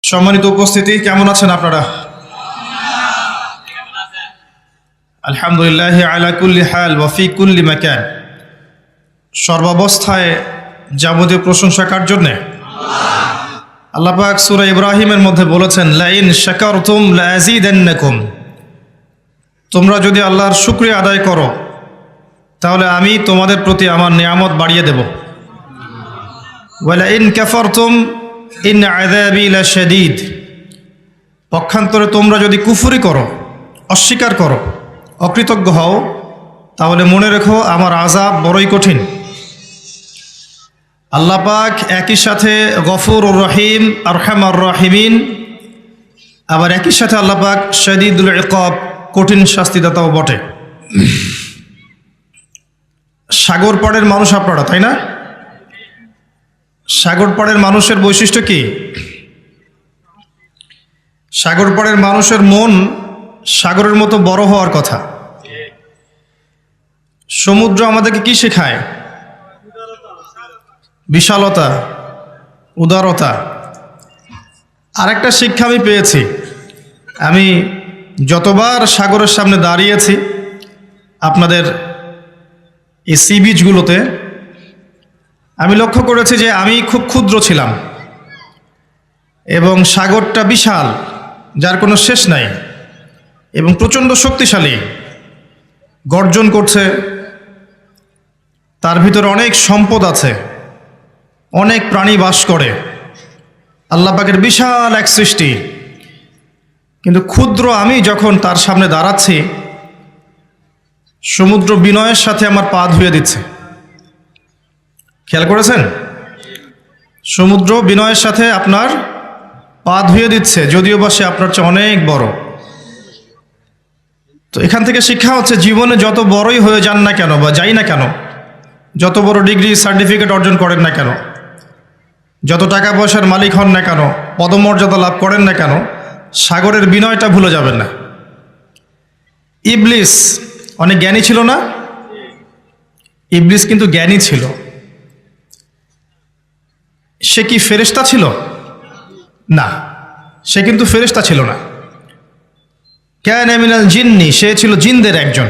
সম্মানিত উপস্থিতি, কেমন আছেন আপনারা? আলহামদুলিল্লাহ আলা কুল্লি হাল ওয়া ফি কুল্লি মাকান। সর্বাবস্থায় যাবতীয় প্রশংসা কার জন্যে? আল্লাহ পাক সূরা ইব্রাহিমের মধ্যে বলেছেন, লাইন শাকারতুম লাযীদান্নাকুম। তোমরা যদি আল্লাহর শুকরিয়া আদায় করো তাহলে আমি তোমাদের প্রতি আমার নিয়ামত বাড়িয়ে দেব। ওয়া লাইন কাফারতুম ইন আযাবি লাশাদীদ। পক্ষান্তরে তোমরা যদি কুফরি করো, অস্বীকার করো, অকৃতজ্ঞ হও, তাহলে মনে রেখো আমার আযাব বড়ই কঠিন। আল্লাহ পাক একই সাথে গফুরুর রহিম, আরহামার রাহিমিন, আবার একই সাথে আল্লাহ পাক শাদীদুল ইকাব, কঠিন শাস্তিদাতাও বটে। সাগর পাড়ের মানুষ আপনারা, তাই না? সাগর পাড়ের মানুষের বৈশিষ্ট্য কি? সাগর পাড়ের মানুষের মন সাগরের মতো বড় হওয়ার কথা। সমুদ্র আমাদেরকে কি শেখায়? বিশালতা, উদারতা। আরেকটা শিক্ষা আমি পেয়েছি, আমি যতবার সাগরের সামনে দাঁড়িয়েছি আপনাদের এই সি বিচগুলোতে, আমি লক্ষ্য করেছি যে আমি খুব ক্ষুদ্র ছিলাম এবং সাগরটা বিশাল, যার কোনো শেষ নাই এবং প্রচণ্ড শক্তিশালী, গর্জন করছে, তার ভিতরে অনেক সম্পদ আছে, অনেক প্রাণী বাস করে, আল্লাহ পাকের বিশাল এক সৃষ্টি। কিন্তু ক্ষুদ্র আমি যখন তার সামনে দাঁড়াচ্ছি, সমুদ্র বিনয়ের সাথে আমার পা ধুয়ে দিচ্ছে। খেয়াল করেছেন? সমুদ্র বিনয়ের সাথে আপনার পা ধুয়ে দিচ্ছে, যদিও বা সে আপনার চেয়ে অনেক বড়। তো এখান থেকে শিক্ষা হচ্ছে, জীবনে যত বড়ই হয়ে যান না কেন বা যাই না কেন, যত বড় ডিগ্রি সার্টিফিকেট অর্জন করেন না কেন, যত টাকা পয়সার মালিক হন না কেন, পদমর্যাদা লাভ করেন না কেন, সাগরের বিনয়টা ভুলে যাবেন না। ইবলিস অনেক জ্ঞানী ছিল না? ইবলিস কিন্তু জ্ঞানী ছিল। সে কি ফেরেশতা ছিল? না, সে কিন্তু ফেরেশতা ছিল না। কানা মিনাল জিন্নি, সে ছিল জিনদের একজন।